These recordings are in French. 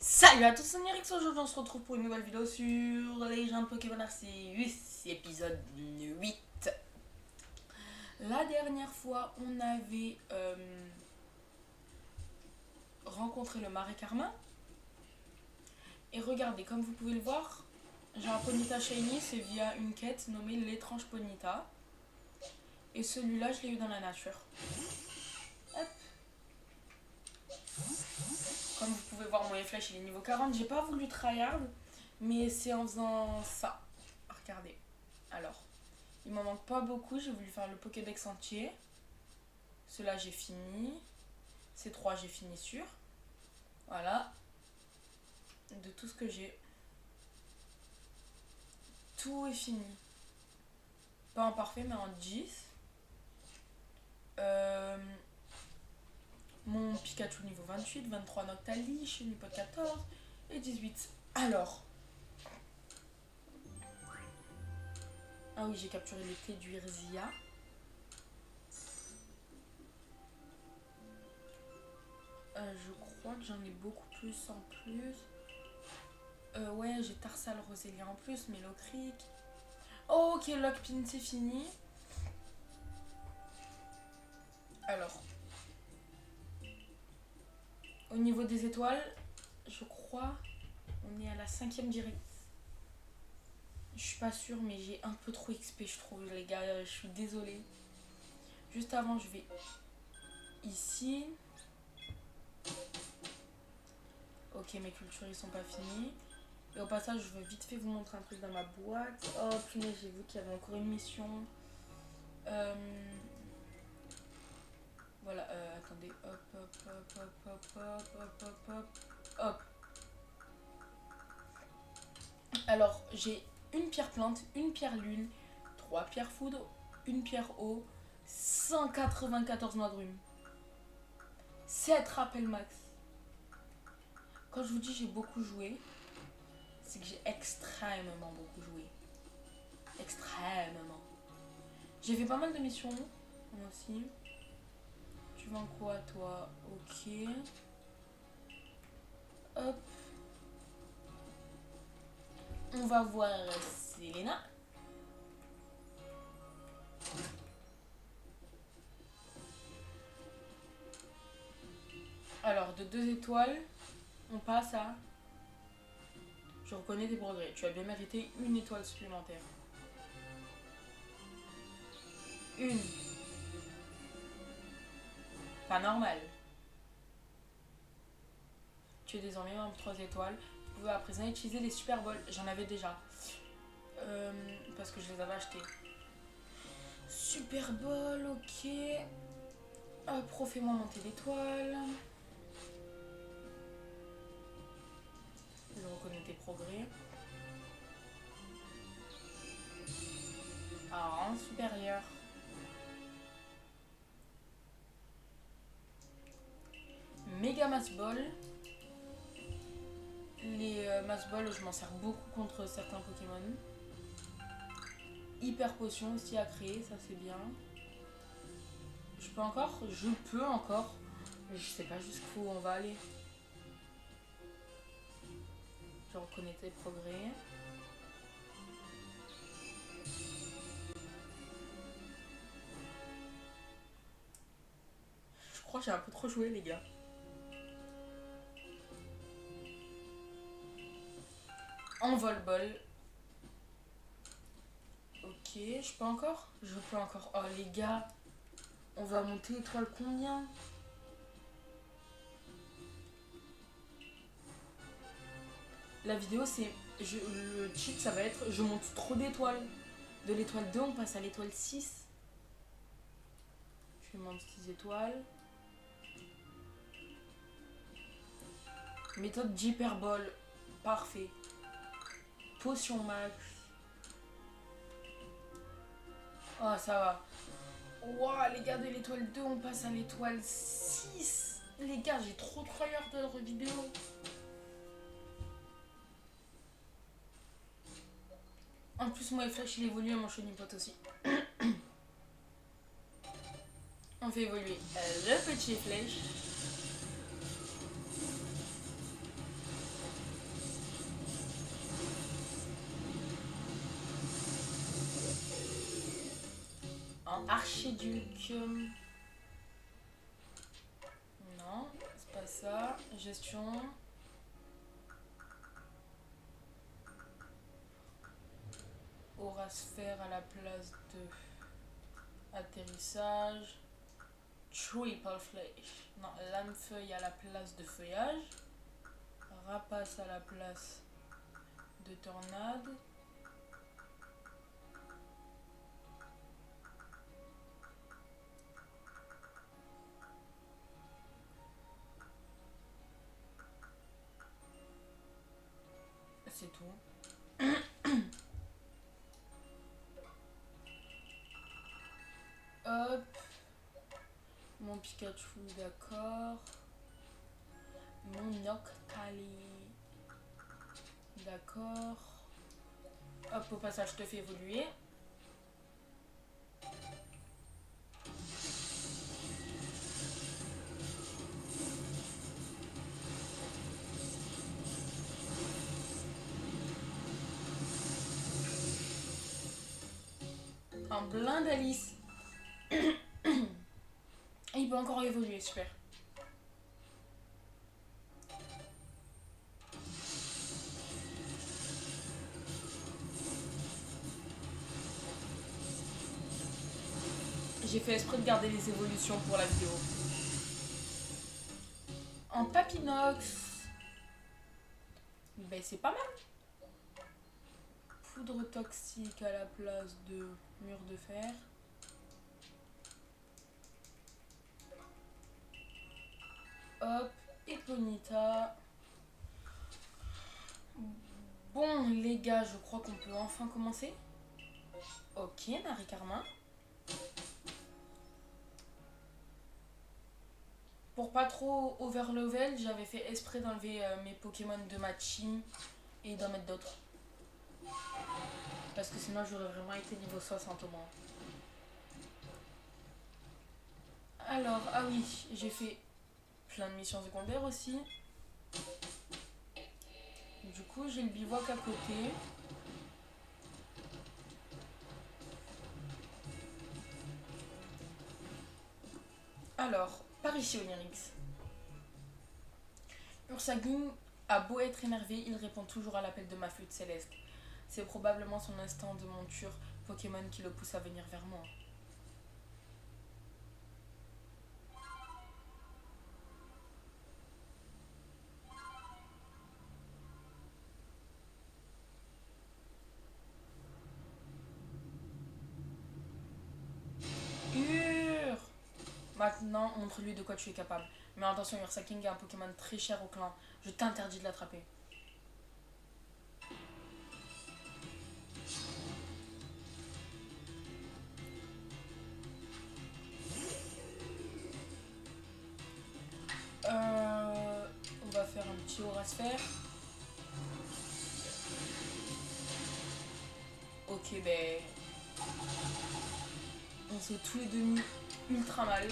Salut à tous, c'est Nirix. Aujourd'hui on se retrouve pour une nouvelle vidéo sur Legend Pokémon Arceus, épisode 8. La dernière fois on avait rencontré le Marais Carmin. Et regardez, comme vous pouvez le voir, j'ai un Ponyta Shiny, c'est via une quête nommée l'étrange Ponyta. Et celui-là je l'ai eu dans la nature. Hop. Comme vous pouvez voir, mon flèche il est niveau 40. J'ai pas voulu tryhard, mais c'est en faisant ça. Regardez. Alors, il m'en manque pas beaucoup. J'ai voulu faire le Pokédex entier. Ceux-là, j'ai fini. Ces trois, j'ai fini sur. Voilà. De tout ce que j'ai. Tout est fini. Pas en parfait, mais en 10. Mon Pikachu niveau 28, 23 Noctali, Chenipo 14 et 18. Alors. Ah oui, j'ai capturé les clés du Irzia. Je crois que j'en ai beaucoup plus en plus. Ouais, j'ai Tarsal Rosélia en plus, Mélocric. Oh, ok, Lockpin, c'est fini. Alors, au niveau des étoiles, je crois on est à la 5ème direct. Je suis pas sûre, mais j'ai un peu trop XP, je trouve, les gars. Je suis désolée. Juste avant, je vais ici. Ok, mes cultures, ils sont pas finis. Et au passage, je veux vite fait vous montrer un truc dans ma boîte. Oh, punaise, j'ai vu qu'il y avait encore une mission. Voilà, attendez. Hop, hop, hop, hop, hop, hop, hop, hop, hop, hop. Alors, j'ai une pierre plante, une pierre lune, 3 pierres foudre, une pierre eau, 194 noix de rhume, 7 rappels max. Quand je vous dis j'ai beaucoup joué, c'est que j'ai extrêmement beaucoup joué. Extrêmement. J'ai fait pas mal de missions, moi aussi. Tu vends quoi toi? Ok. Hop. On va voir Selena. Alors, de 2 étoiles, on passe à... Je reconnais tes progrès. Tu as bien mérité une étoile supplémentaire. Une. Pas normal. Tu es désormais membre 3 étoiles. Vous pouvez à présent utiliser les Super Balls. J'en avais déjà. Parce que je les avais achetés. Super Ball, ok. Refais-moi monter l'étoile. Je reconnais tes progrès. Alors, rang supérieur. Méga Mass Ball. Les Mass Ball, je m'en sers beaucoup contre certains Pokémon. Hyper Potion aussi à créer, ça c'est bien. Je peux encore? Je peux encore. Mais je sais pas jusqu'où on va aller. Je reconnais tes progrès. Je crois que j'ai un peu trop joué les gars. Envolbol. Ok, je peux encore? Je peux encore. Oh les gars, on va monter étoile combien? La vidéo c'est... le cheat ça va être je monte trop d'étoiles. De l'étoile 2 on passe à l'étoile 6. Je monte 6 étoiles. Méthode d'hyperbole. Parfait. Potion max. Oh ça va. Ouah les gars, de l'étoile 2 on passe à l'étoile 6. Les gars, j'ai trop tryhard de leur vidéo. En plus moi Flash il évolue à mon Chenipot aussi. On fait évoluer le petit flèche. un archiduc. Non, c'est pas ça. Gestion. Aura sphère à la place de atterrissage. Triple flèche. Non, lame feuille à la place de feuillage. Rapace à la place de tornade. C'est tout. Hop. Mon Pikachu, d'accord. Mon Noctali. D'accord. Hop, au passage, je te fais évoluer. Un blind Alice. Il peut encore évoluer, super. J'ai fait exprès de garder les évolutions pour la vidéo. En Papinox. Ben c'est pas mal. Poudre toxique à la place de mur de fer. Hop, Eponita. Bon les gars, je crois qu'on peut enfin commencer. Ok, Marie Carmin. Pour pas trop overlevel, j'avais fait exprès d'enlever mes Pokémon de ma team et d'en mettre d'autres. Parce que sinon j'aurais vraiment été niveau 60 au moins. Alors, ah oui, j'ai fait plein de missions secondaires aussi. Du coup, j'ai le bivouac à côté. Alors, par ici Onyrix. Ursagin a beau être énervé, il répond toujours à l'appel de ma flûte céleste. C'est probablement son instinct de monture Pokémon qui le pousse à venir vers moi. Ur! Maintenant, montre-lui de quoi tu es capable. Mais attention, Ursaking est un Pokémon très cher au clan. Je t'interdis de l'attraper. On va faire un petit aura sphère. Ok, ben. On s'est tous les deux mis ultra mal.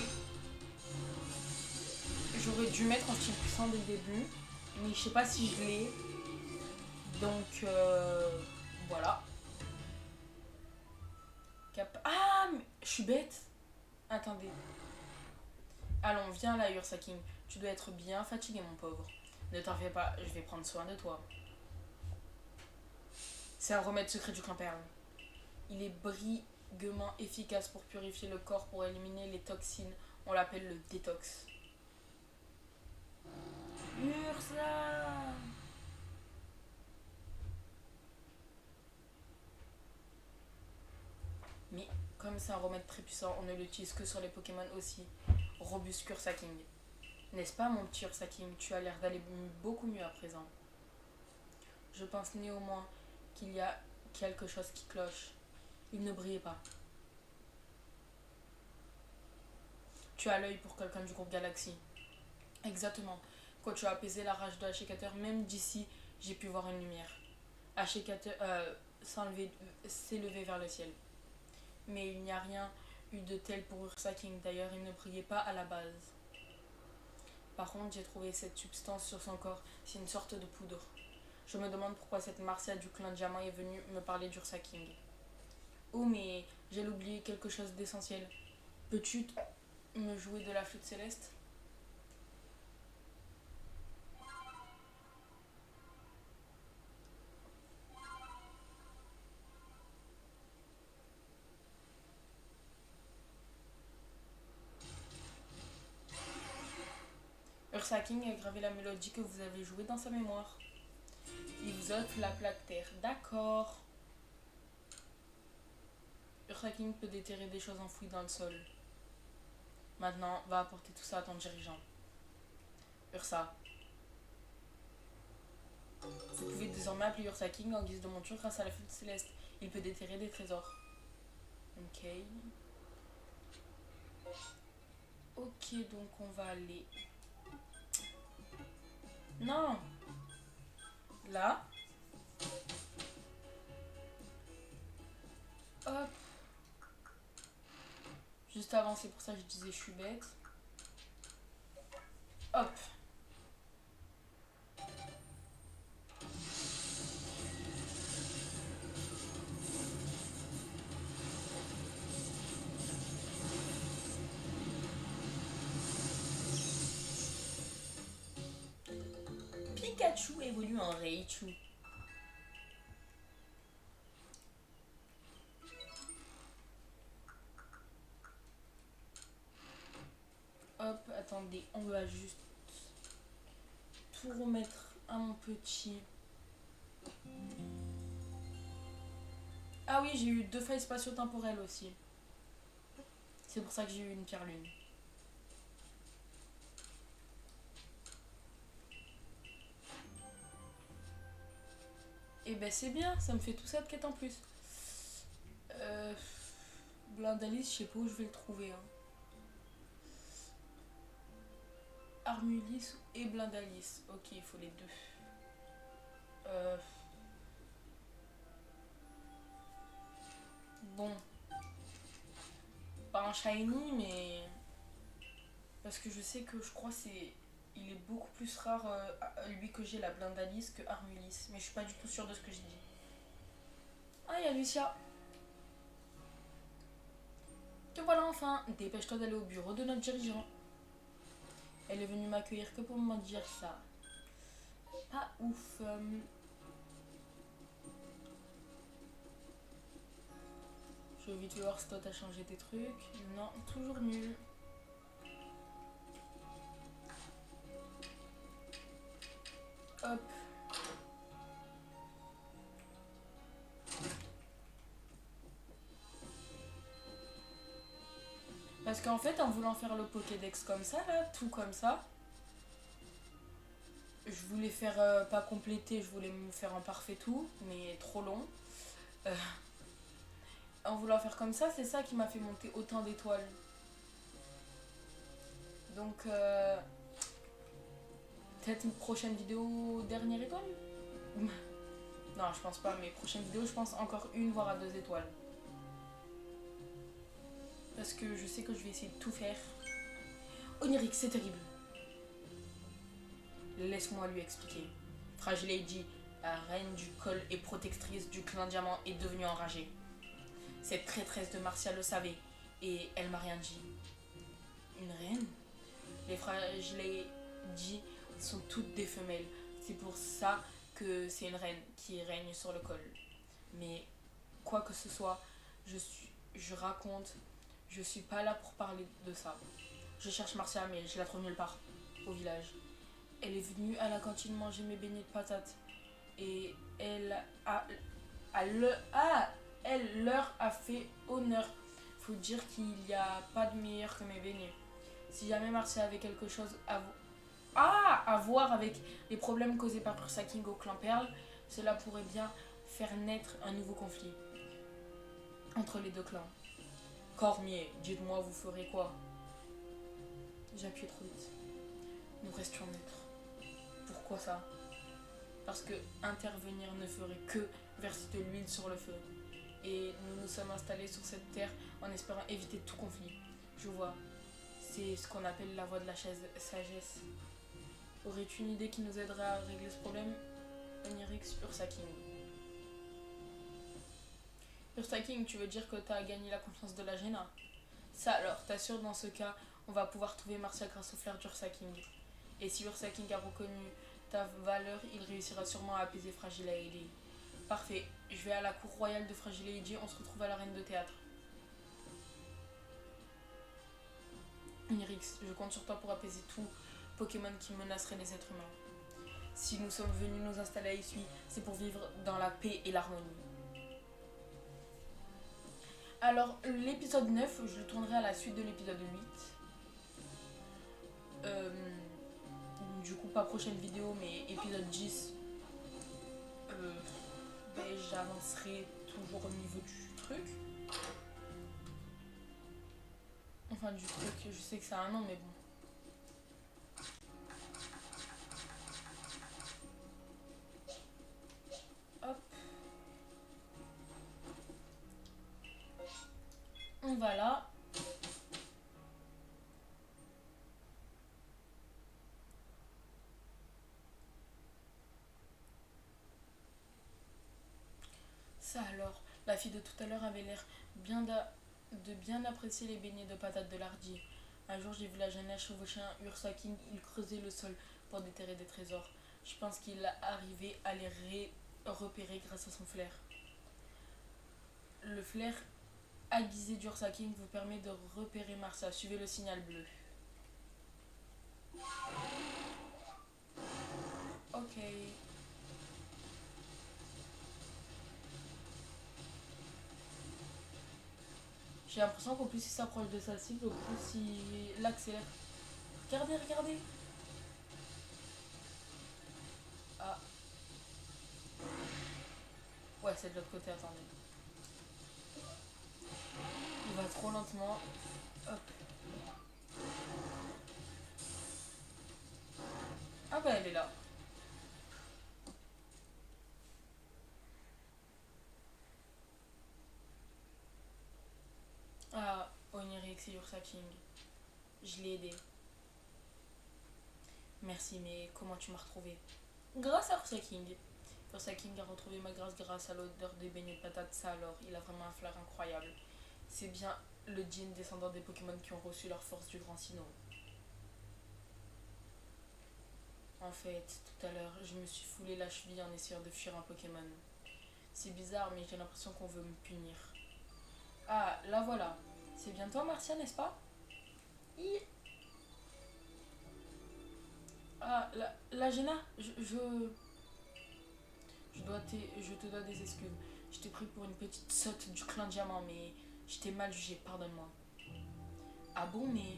J'aurais dû mettre un style puissant dès le début. Mais je sais pas si je l'ai. Donc, voilà. Ah, mais je suis bête. Attendez. Allons, viens là, Ursaking. Tu dois être bien fatigué, mon pauvre. Ne t'en fais pas, je vais prendre soin de toi. C'est un remède secret du clan Perle. Il est briguement efficace pour purifier le corps, pour éliminer les toxines. On l'appelle le détox. Ursa! Mais comme c'est un remède très puissant, on ne l'utilise que sur les Pokémon aussi robustes qu'Ursaking. N'est-ce pas, mon petit Ursaking? Tu as l'air d'aller beaucoup mieux à présent. Je pense néanmoins qu'il y a quelque chose qui cloche. Il ne brillait pas. Tu as l'œil pour quelqu'un du groupe Galaxy. Exactement. Quand tu as apaisé la rage de Ashikater, même d'ici, j'ai pu voir une lumière. Ashikater s'est levé vers le ciel. Mais il n'y a rien eu de tel pour Ursaking. D'ailleurs, il ne brillait pas à la base. Par contre, j'ai trouvé cette substance sur son corps. C'est une sorte de poudre. Je me demande pourquoi cette Marcia du clan Diamant est venue me parler d'Ursaking. Oh, mais j'ai oublié quelque chose d'essentiel. Peux-tu me jouer de la flûte céleste? Ursa King a gravé la mélodie que vous avez jouée dans sa mémoire. Il vous offre la plaque terre. D'accord. Ursa King peut déterrer des choses enfouies dans le sol. Maintenant, va apporter tout ça à ton dirigeant. Ursa. Vous pouvez désormais appeler Ursa King en guise de monture grâce à la flûte céleste. Il peut déterrer des trésors. Ok. Ok, donc on va aller... Non. Là. Hop. Juste avant, c'est pour ça que je disais je suis bête. Hop. Pikachu évolue en Raichu. Hop, attendez, on va juste tout remettre à mon petit. Ah oui, j'ai eu 2 failles spatio-temporelles aussi. C'est pour ça que j'ai eu une pierre lune. Et ben c'est bien, ça me fait tout ça de quête en plus. Blindalis, je sais pas où je vais le trouver. Hein. Armulis et Blindalis. Ok, il faut les deux. Bon. Pas un shiny, mais... Parce que je sais que je crois c'est... Il est beaucoup plus rare, lui que j'ai, la Blindalis, que Armulis. Mais je suis pas du tout sûre de ce que j'ai dit. Ah, il y a Lucia. Te voilà enfin. Dépêche-toi d'aller au bureau de notre dirigeant. Elle est venue m'accueillir que pour me dire ça. Pas ouf. Je vais vite voir si toi t'as changé tes trucs. Non, toujours nul. Hop. Parce qu'en fait, en voulant faire le Pokédex comme ça, là, tout comme ça, je voulais faire pas compléter, je voulais me faire en parfait tout, mais trop long. Euh, en voulant faire comme ça, c'est ça qui m'a fait monter autant d'étoiles. Donc, peut-être une prochaine vidéo dernière étoile. Non, je pense pas, mais prochaine vidéo, je pense encore une, voire à 2 étoiles. Parce que je sais que je vais essayer de tout faire. Oniric, c'est terrible. Laisse-moi lui expliquer. Fragile Lady, la reine du col et protectrice du clan Diamant, est devenue enragée. Cette traîtresse de Marcia le savait et elle m'a rien dit. Une reine? Les Fragile Lady sont toutes des femelles. C'est pour ça que c'est une reine qui règne sur le col. Mais quoi que ce soit, je raconte, je suis pas là pour parler de ça. Je cherche Marcia, mais je la trouve nulle part au village. Elle est venue à la cantine manger mes beignets de patates. Et elle leur a fait honneur. Faut dire qu'il n'y a pas de meilleur que mes beignets. Si jamais Marcia avait quelque chose à voir avec les problèmes causés par Ursa King au clan Perle, cela pourrait bien faire naître un nouveau conflit entre les deux clans. Cormier, dites-moi, vous ferez quoi? J'appuie trop vite. Nous restions neutres. Pourquoi ça? Parce que intervenir ne ferait que verser de l'huile sur le feu. Et nous nous sommes installés sur cette terre en espérant éviter tout conflit. Je vois, c'est ce qu'on appelle la voie de la sagesse. Aurais-tu une idée qui nous aiderait à régler ce problème? Onirix Ursa King. Ursa King, tu veux dire que t'as gagné la confiance de la Jaina? Ça alors, t'assures dans ce cas, on va pouvoir trouver Marcia grâce au flair d'Ursa King. Et si Ursa King a reconnu ta valeur, il réussira sûrement à apaiser Fragile Lady. Parfait, je vais à la cour royale de Fragile Lady, on se retrouve à l'arène de théâtre. Nyrix, je compte sur toi pour apaiser tout Pokémon qui menacerait les êtres humains. Si nous sommes venus nous installer ici, c'est pour vivre dans la paix et l'harmonie. Alors, l'épisode 9, je le tournerai à la suite de l'épisode 8. Du coup, pas prochaine vidéo, mais épisode 10. J'avancerai toujours au niveau du truc. Enfin, du truc, je sais que c'est un nom, mais bon. Hop. Voilà. Ça alors, la fille de tout à l'heure avait l'air de bien apprécier les beignets de patates de Lardy. Un jour, j'ai vu la jeune chevaucher un Ursa King, il creusait le sol pour déterrer des trésors. Je pense qu'il arrivait à les repérer grâce à son flair. Le flair aiguisé d'Ursa King vous permet de repérer Marcia. Suivez le signal bleu. Ok. J'ai l'impression qu'au plus il s'approche de sa cible, au plus il l'accélère. Regardez, regardez. Ah. Ouais, c'est de l'autre côté, attendez. Il va trop lentement. Hop. Ah bah elle est là. Ah, Onirix et Ursa King. Je l'ai aidé. Merci, mais comment tu m'as retrouvé? Grâce à Ursa King. Ursa King a retrouvé ma grâce à l'odeur des beignets de patates. Ça alors, il a vraiment un flair incroyable. C'est bien le djinn descendant des Pokémon qui ont reçu leur force du grand Sinnoh. En fait, tout à l'heure, je me suis foulé la cheville en essayant de fuir un Pokémon. C'est bizarre, mais j'ai l'impression qu'on veut me punir. Ah, la voilà. C'est bien toi, Marcia, n'est-ce pas? Ah, la Géna, je te dois des excuses. Je t'ai pris pour une petite sotte du clan Diamant, mais je t'ai mal jugé, pardonne-moi. Ah bon, mais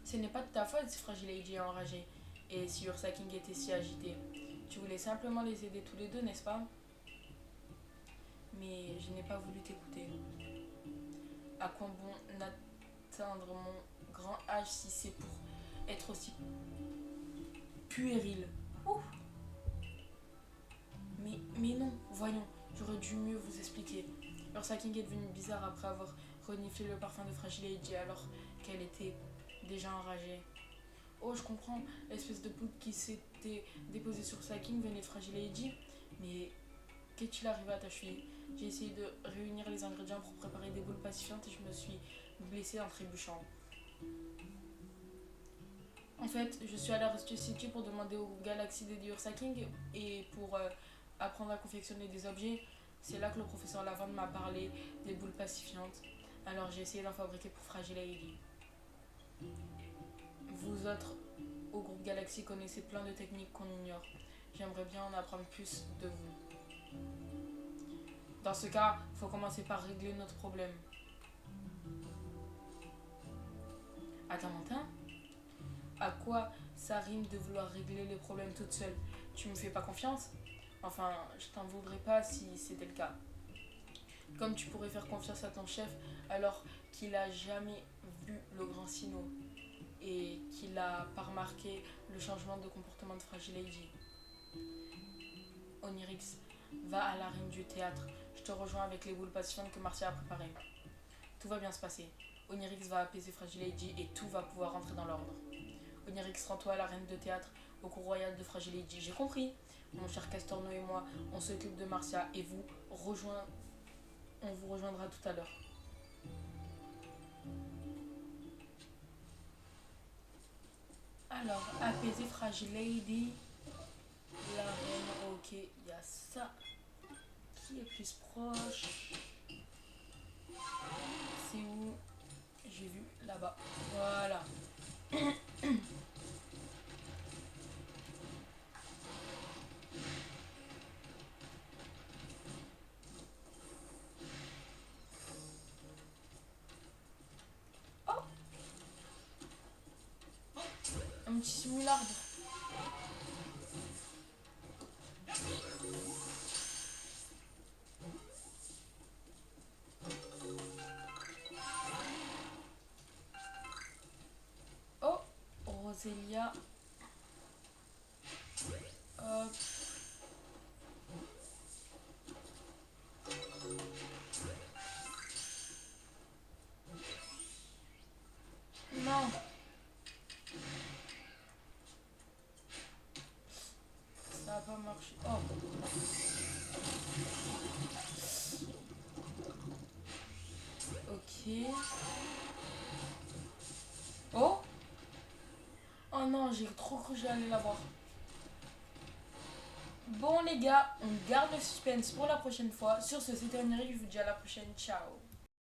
ce n'est pas de ta faute si Fragile Lady est enragée. Et si Ursa King était si agité. Tu voulais simplement les aider tous les deux, n'est-ce pas? Mais je n'ai pas voulu t'écouter. À quoi bon atteindre mon grand âge si c'est pour être aussi puéril? Ouh. Mais non, voyons, j'aurais dû mieux vous expliquer. Ursa King est devenue bizarre après avoir reniflé le parfum de Fragile Lady alors qu'elle était déjà enragée. Oh, je comprends, l'espèce de poudre qui s'était déposée sur Ursa King venait de Fragile Lady, mais qu'est-il arrivé à ta cheville? J'ai essayé de réunir les ingrédients pour préparer des boules pacifiantes et je me suis blessée en trébuchant. En fait, je suis allée à l'Institut City pour demander aux galaxies d'aider Ursa King et pour apprendre à confectionner des objets. C'est là que le professeur Lavande m'a parlé des boules pacifiantes. Alors j'ai essayé d'en fabriquer pour Fragile Lady. Vous autres, au groupe Galaxy, connaissez plein de techniques qu'on ignore. J'aimerais bien en apprendre plus de vous. Dans ce cas, il faut commencer par régler notre problème. Attends, Mantin, à quoi ça rime de vouloir régler les problèmes toute seule? Tu me fais pas confiance? Enfin, je t'en voudrais pas si c'était le cas. Comme tu pourrais faire confiance à ton chef alors qu'il a jamais vu le grand Sinnoh et qu'il a pas remarqué le changement de comportement de Fragile Lady. Onirix, va à l'arène du théâtre. Je te rejoins avec les boules patientes que Marcia a préparées. Tout va bien se passer. Onirix va apaiser Fragile Lady et tout va pouvoir rentrer dans l'ordre. Onirix, rends-toi à l'arène de théâtre au cours royal de Fragility. J'ai compris. Mon cher Castorno et moi, on s'occupe de Marcia et on vous rejoindra tout à l'heure. Alors, apaiser Fragile Lady. La reine, ok, il y a ça. Qui est plus proche? C'est où? J'ai vu là-bas. Voilà. Oh, un petit simulard. Oh, Roselia. Hop. Non. Ça va pas marcher. Oh. Ok. Oh. Oh non, j'ai trop cru que j'allais l'avoir. Bon les gars, on garde le suspense pour la prochaine fois. Sur ce, c'était Oniri, je vous dis à la prochaine. Ciao.